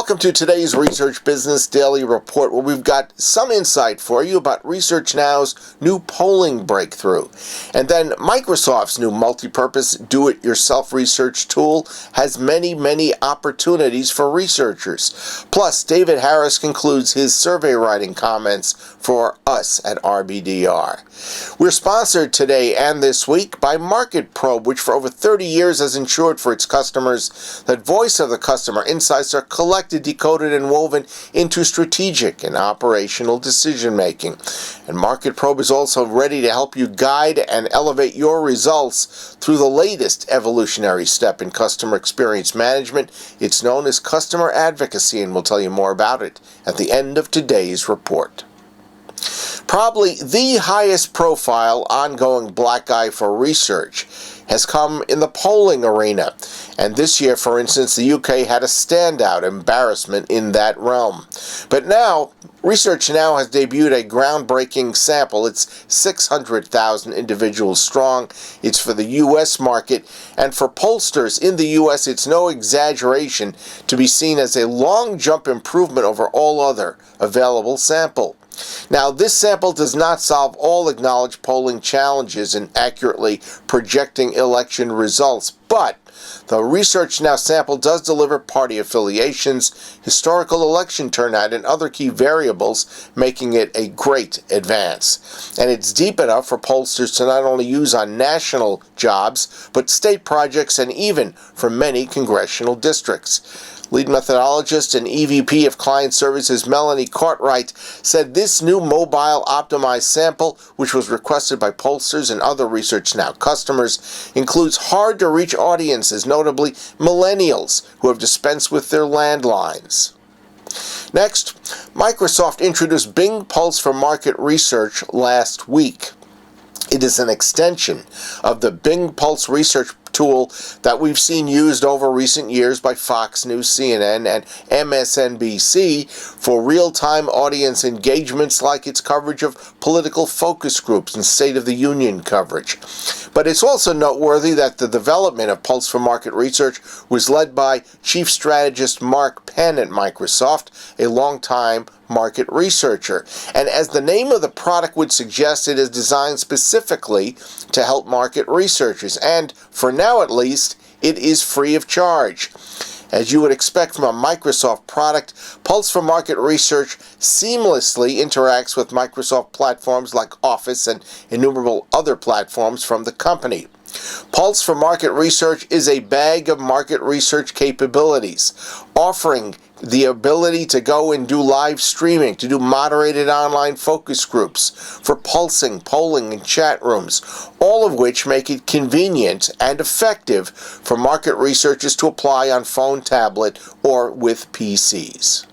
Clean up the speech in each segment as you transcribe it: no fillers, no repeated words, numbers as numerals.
Welcome to today's Research Business Daily Report, where we've got some insight for you about Research Now's new polling breakthrough. And then Microsoft's new multipurpose do-it-yourself research tool has many opportunities for researchers. Plus, David Harris concludes his survey writing comments for us at RBDR. We're sponsored today and this week by Market Probe, which for over 30 years has ensured for its customers that voice of the customer insights are collected, decoded, and woven into strategic and operational decision-making. And Market Probe is also ready to help you guide and elevate your results through the latest evolutionary step in customer experience management. It's known as customer advocacy, and we'll tell you more about it at the end of today's report. Probably the highest profile ongoing black eye for research has come in the polling arena. And this year, for instance, the UK had a standout embarrassment in that realm. But now, Research Now has debuted a groundbreaking sample. It's 600,000 individuals strong. It's for the US market. And for pollsters in the US, it's no exaggeration to be seen as a long jump improvement over all other available sample. Now, this sample does not solve all acknowledged polling challenges in accurately projecting election results, but the Research Now sample does deliver party affiliations, historical election turnout, and other key variables, making it a great advance. And it's deep enough for pollsters to not only use on national jobs, but state projects and even for many congressional districts. Lead methodologist and EVP of Client Services Melanie Cartwright said this new mobile optimized sample, which was requested by pollsters and other Research Now customers, includes hard-to-reach audiences, notably millennials who have dispensed with their landlines. Next, Microsoft introduced Bing Pulse for Market Research last week. It is an extension of the Bing Pulse research tool that we've seen used over recent years by Fox News, CNN, and MSNBC for real-time audience engagements like its coverage of political focus groups and State of the Union coverage. But it's also noteworthy that the development of Pulse for Market Research was led by Chief Strategist Mark Penn at Microsoft, a longtime market researcher. And as the name of the product would suggest, it is designed specifically to help market researchers. And for now at least, it is free of charge. As you would expect from a Microsoft product, Pulse for Market Research seamlessly interacts with Microsoft platforms like Office and innumerable other platforms from the company. Pulse for Market Research is a bag of market research capabilities, offering the ability to go and do live streaming, to do moderated online focus groups, for pulsing, polling, and chat rooms, all of which make it convenient and effective for market researchers to apply on phone, tablet, or with PCs.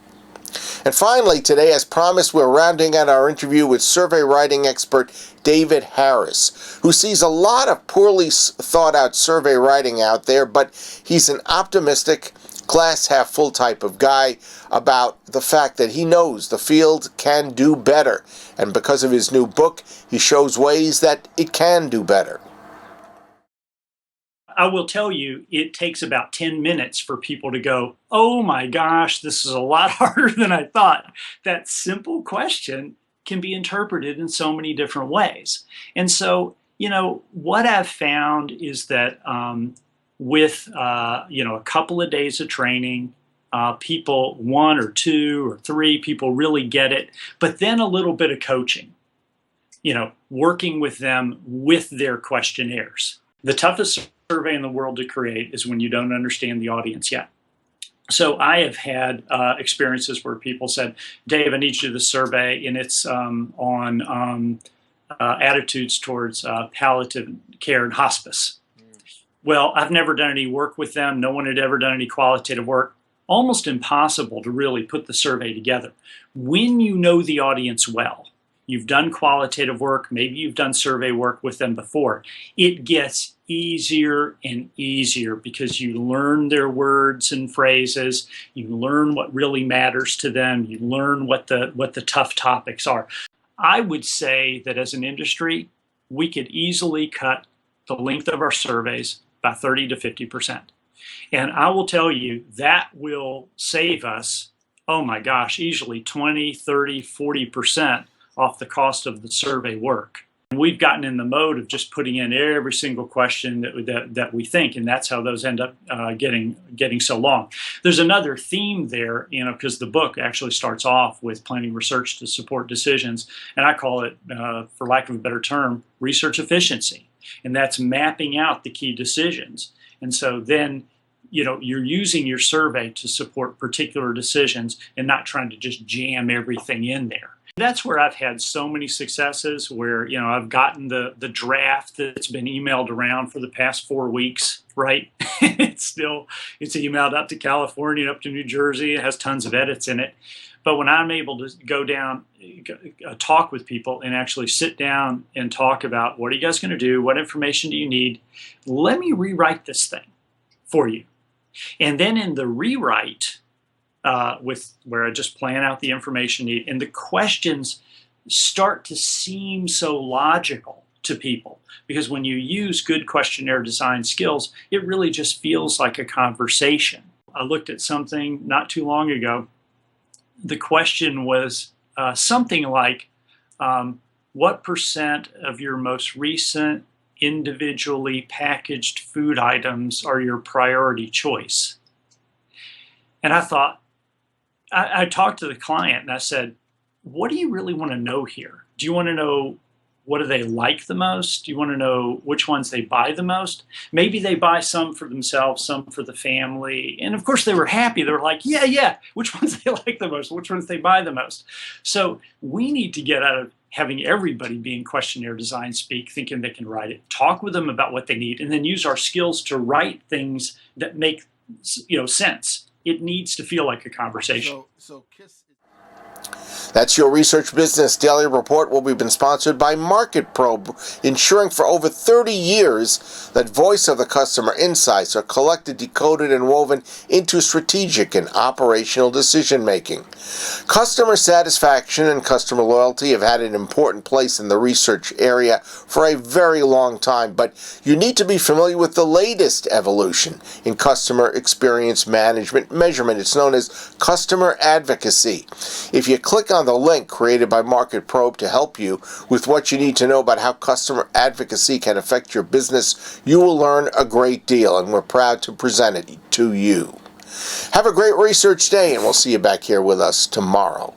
And finally, today, as promised, we're rounding out our interview with survey writing expert David Harris, who sees a lot of poorly thought out survey writing out there, but he's an optimistic, glass half full type of guy about the fact that he knows the field can do better. And because of his new book, he shows ways that it can do better. I will tell you, it takes about 10 minutes for people to go, oh my gosh, this is a lot harder than I thought. That simple question can be interpreted in so many different ways. And so, what I've found is that with a couple of days of training, people, 1 or 2 or 3 people really get it, but then a little bit of coaching, working with them with their questionnaires. The toughest survey in the world to create is when you don't understand the audience yet. So I have had experiences where people said, Dave, I need you to survey, and it's on attitudes towards palliative care and hospice. Well, I've never done any work with them. No one had ever done any qualitative work. Almost impossible to really put the survey together. When you know the audience well, you've done qualitative work, maybe you've done survey work with them before, it gets easier and easier because you learn their words and phrases, you learn what really matters to them, you learn what the tough topics are. I would say that as an industry, we could easily cut the length of our surveys by 30 to 50%. And I will tell you that will save us, oh my gosh, easily 20, 30, 40% off the cost of the survey work. And we've gotten in the mode of just putting in every single question that we think, and that's how those end up getting so long. There's another theme there, because the book actually starts off with planning research to support decisions, and I call it, for lack of a better term, research efficiency, and that's mapping out the key decisions. And so then, you're using your survey to support particular decisions and not trying to just jam everything in there. That's where I've had so many successes where, I've gotten the draft that's been emailed around for the past 4 weeks, right? It's emailed up to California, up to New Jersey. It has tons of edits in it. But when I'm able to go down, talk with people and actually sit down and talk about what are you guys going to do? What information do you need? Let me rewrite this thing for you. And then in the rewrite, where I just plan out the information need, and the questions start to seem so logical to people, because when you use good questionnaire design skills, it really just feels like a conversation. I looked at something not too long ago. The question was something like, what percent of your most recent individually packaged food items are your priority choice? And I thought, I talked to the client and I said, what do you really want to know here? Do you want to know what do they like the most? Do you want to know which ones they buy the most? Maybe they buy some for themselves, some for the family. And of course they were happy. They were like, yeah, which ones they like the most, which ones they buy the most. So we need to get out of having everybody be in questionnaire design speak, thinking they can write it, talk with them about what they need, and then use our skills to write things that make sense. It needs to feel like a conversation. That's your Research Business Daily Report. We've been sponsored by Market Probe, ensuring for over 30 years that voice of the customer insights are collected, decoded, and woven into strategic and operational decision-making. Customer satisfaction and customer loyalty have had an important place in the research area for a very long time, but you need to be familiar with the latest evolution in customer experience management measurement. It's known as customer advocacy. If you click on the link created by Market Probe to help you with what you need to know about how customer advocacy can affect your business, you will learn a great deal, and we're proud to present it to you. Have a great research day, and we'll see you back here with us tomorrow.